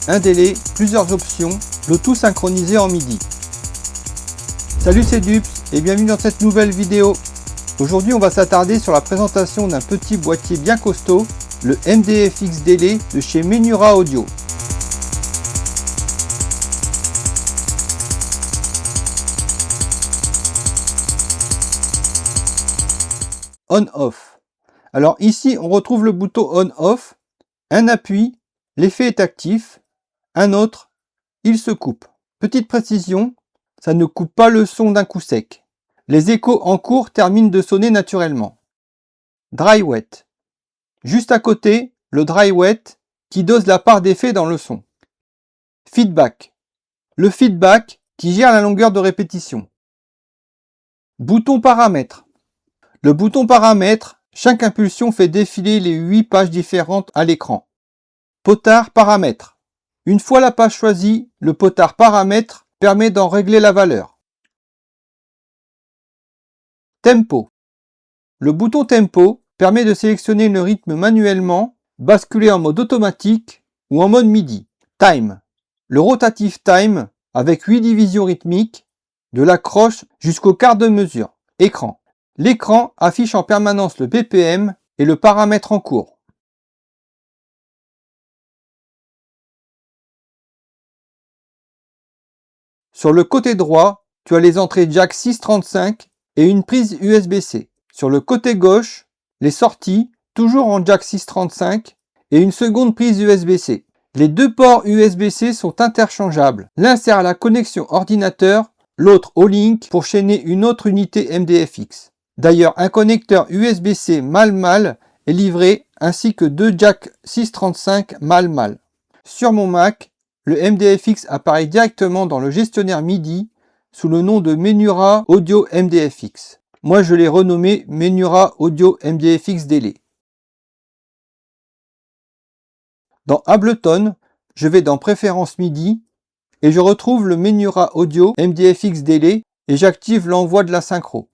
un délai, plusieurs options, le tout synchronisé en MIDI. Salut, c'est Dups et bienvenue dans cette nouvelle vidéo. Aujourd'hui on va s'attarder sur la présentation d'un petit boîtier bien costaud, le MDFX Delay de chez Menura Audio. On-Off. Alors ici on retrouve le bouton On-Off, un appui, l'effet est actif, un autre, il se coupe. Petite précision, ça ne coupe pas le son d'un coup sec. Les échos en cours terminent de sonner naturellement. Dry Wet. Juste à côté, le Dry Wet qui dose la part d'effet dans le son. Feedback. Le feedback qui gère la longueur de répétition. Bouton paramètres. Le bouton paramètres, chaque impulsion fait défiler les 8 pages différentes à l'écran. Potard paramètres. Une fois la page choisie, le potard paramètres permet d'en régler la valeur. Tempo. Le bouton Tempo permet de sélectionner le rythme manuellement, basculer en mode automatique ou en mode MIDI. Time. Le rotative time avec 8 divisions rythmiques, de la croche jusqu'au quart de mesure. Écran. L'écran affiche en permanence le BPM et le paramètre en cours. Sur le côté droit, tu as les entrées jack 635 et une prise USB-C. Sur le côté gauche, les sorties, toujours en jack 635 et une seconde prise USB-C. Les deux ports USB-C sont interchangeables. L'un sert à la connexion ordinateur, l'autre au link pour chaîner une autre unité MDFX. D'ailleurs, un connecteur USB-C mâle-mâle est livré ainsi que deux jack 635 mâle-mâle. Sur mon Mac, le MDFX apparaît directement dans le gestionnaire MIDI sous le nom de Menura Audio MDFX. Moi, je l'ai renommé Menura Audio MDFX Delay. Dans Ableton, je vais dans Préférences MIDI et je retrouve le Menura Audio MDFX Delay et j'active l'envoi de la synchro.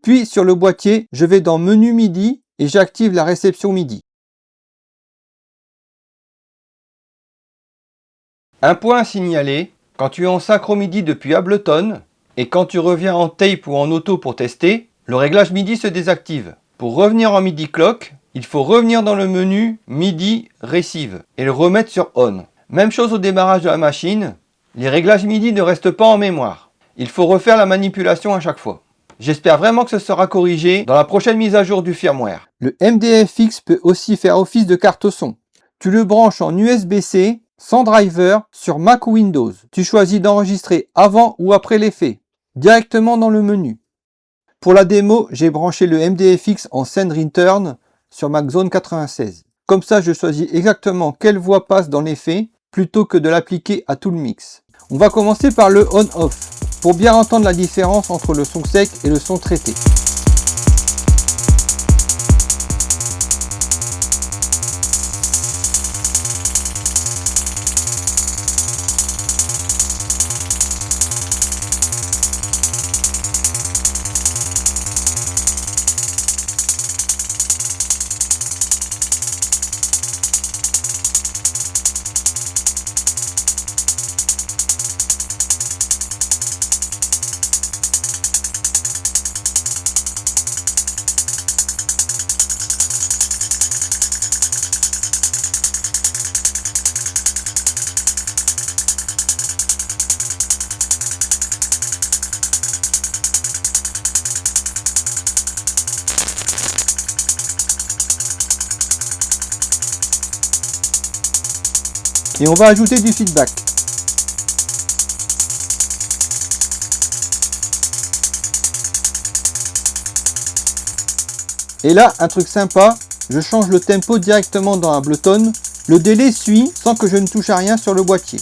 Puis sur le boîtier, je vais dans Menu MIDI et j'active la réception MIDI. Un point à signaler, quand tu es en synchro MIDI depuis Ableton et quand tu reviens en tape ou en auto pour tester, le réglage MIDI se désactive. Pour revenir en MIDI clock, il faut revenir dans le menu MIDI Receive et le remettre sur On. Même chose au démarrage de la machine, les réglages MIDI ne restent pas en mémoire. Il faut refaire la manipulation à chaque fois. J'espère vraiment que ce sera corrigé dans la prochaine mise à jour du firmware. Le MDFX peut aussi faire office de carte son. Tu le branches en USB-C sans driver sur Mac ou Windows. Tu choisis d'enregistrer avant ou après l'effet, directement dans le menu. Pour la démo, j'ai branché le MDFX en Send Return sur Mac Zone 96. Comme ça, je choisis exactement quelle voix passe dans l'effet plutôt que de l'appliquer à tout le mix. On va commencer par le On-Off pour bien entendre la différence entre le son sec et le son traité. Et on va ajouter du feedback. Et là, un truc sympa, je change le tempo directement dans Ableton. Le délai suit sans que je ne touche à rien sur le boîtier.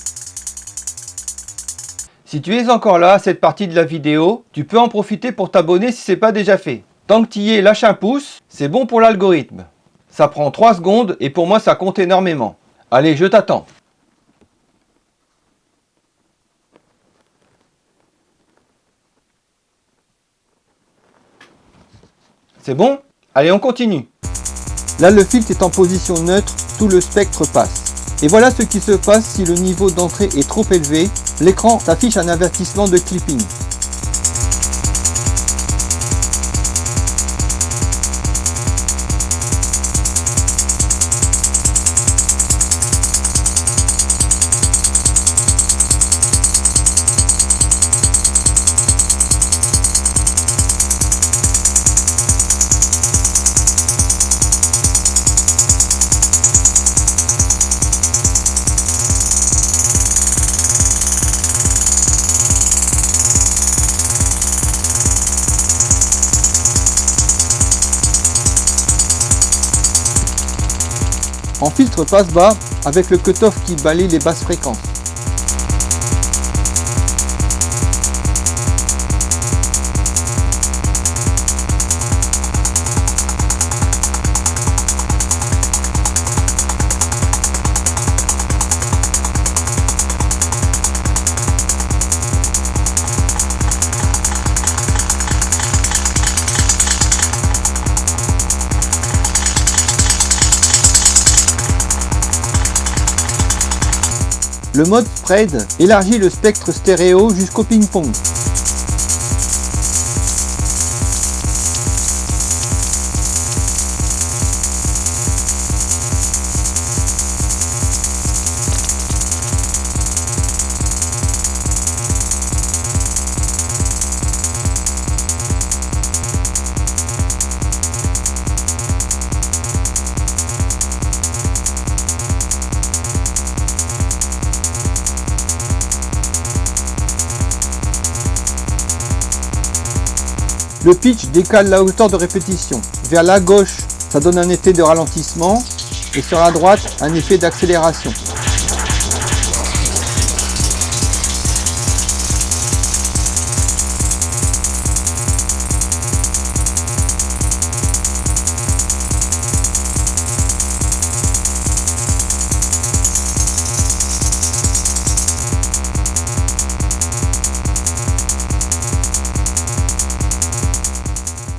Si tu es encore là à cette partie de la vidéo, tu peux en profiter pour t'abonner si ce n'est pas déjà fait. Tant que tu y es, lâche un pouce, c'est bon pour l'algorithme. Ça prend 3 secondes et pour moi ça compte énormément. Allez, je t'attends. C'est bon? Allez, on continue. Là, le filtre est en position neutre, tout le spectre passe. Et voilà ce qui se passe si le niveau d'entrée est trop élevé. L'écran s'affiche un avertissement de clipping. En filtre passe-bas, avec le cutoff qui balaye les basses fréquences. Le mode spread élargit le spectre stéréo jusqu'au ping-pong. Le pitch décale la hauteur de répétition. Vers la gauche, ça donne un effet de ralentissement et sur la droite, un effet d'accélération.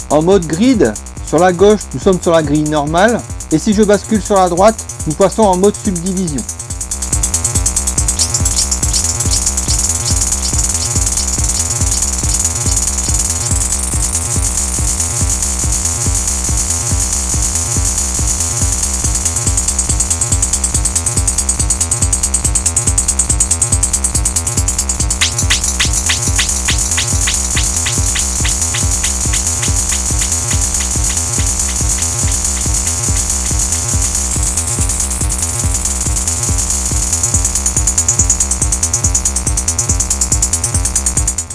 En mode grid, sur la gauche, nous sommes sur la grille normale, et si je bascule sur la droite, nous passons en mode subdivision.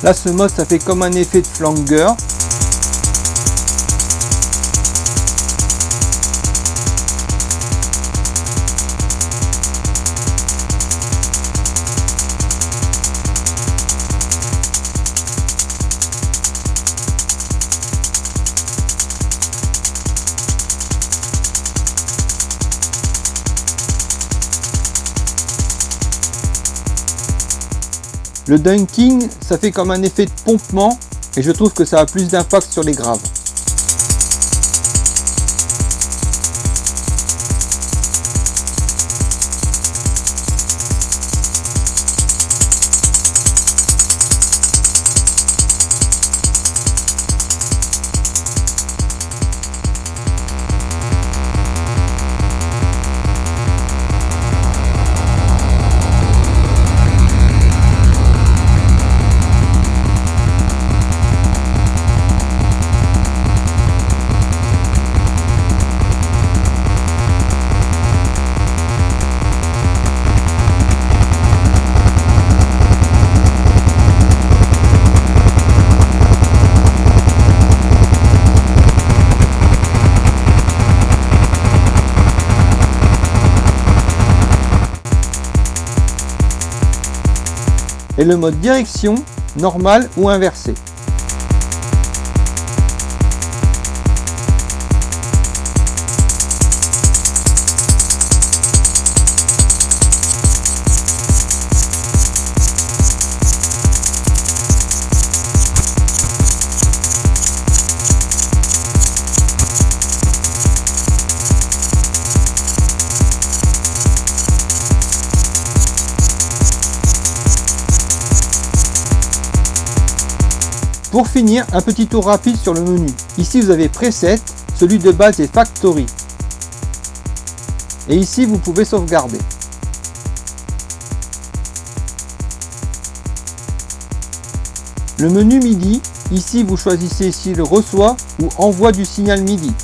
Là, ce mode, ça fait comme un effet de flanger. Le dunking, ça fait comme un effet de pompement et je trouve que ça a plus d'impact sur les graves. Et le mode direction, normal ou inversé. Pour finir, un petit tour rapide sur le menu. Ici vous avez Preset, celui de base est Factory. Et ici vous pouvez sauvegarder. Le menu MIDI, ici vous choisissez s'il reçoit ou envoie du signal MIDI.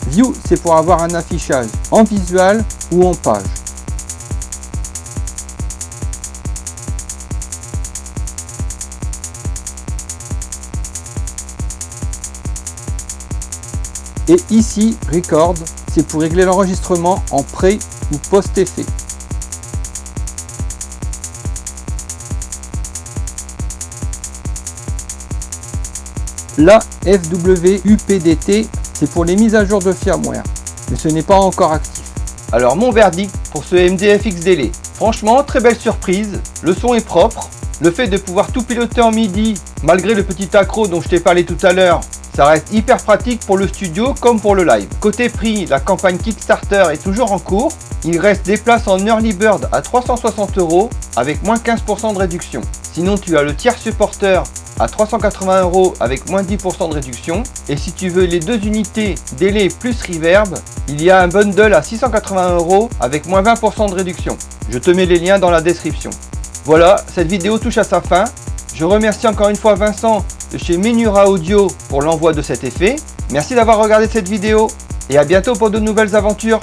View, c'est pour avoir un affichage en visuel ou en page. Et ici, Record, c'est pour régler l'enregistrement en pré ou post-effet. La FWUPDT, c'est pour les mises à jour de firmware, mais ce n'est pas encore actif. Alors mon verdict pour ce MDFX Delay. Franchement, très belle surprise, le son est propre, le fait de pouvoir tout piloter en MIDI, malgré le petit accro dont je t'ai parlé tout à l'heure, ça reste hyper pratique pour le studio comme pour le live. Côté prix, la campagne Kickstarter est toujours en cours. Il reste des places en Early Bird à 360 € avec moins 15% de réduction. Sinon tu as le tiers supporter à 380 € avec moins 10% de réduction. Et si tu veux les deux unités Delay plus Reverb, il y a un bundle à 680 € avec moins 20% de réduction. Je te mets les liens dans la description. Voilà, cette vidéo touche à sa fin. Je remercie encore une fois Vincent de chez Menura Audio pour l'envoi de cet effet. Merci d'avoir regardé cette vidéo et à bientôt pour de nouvelles aventures.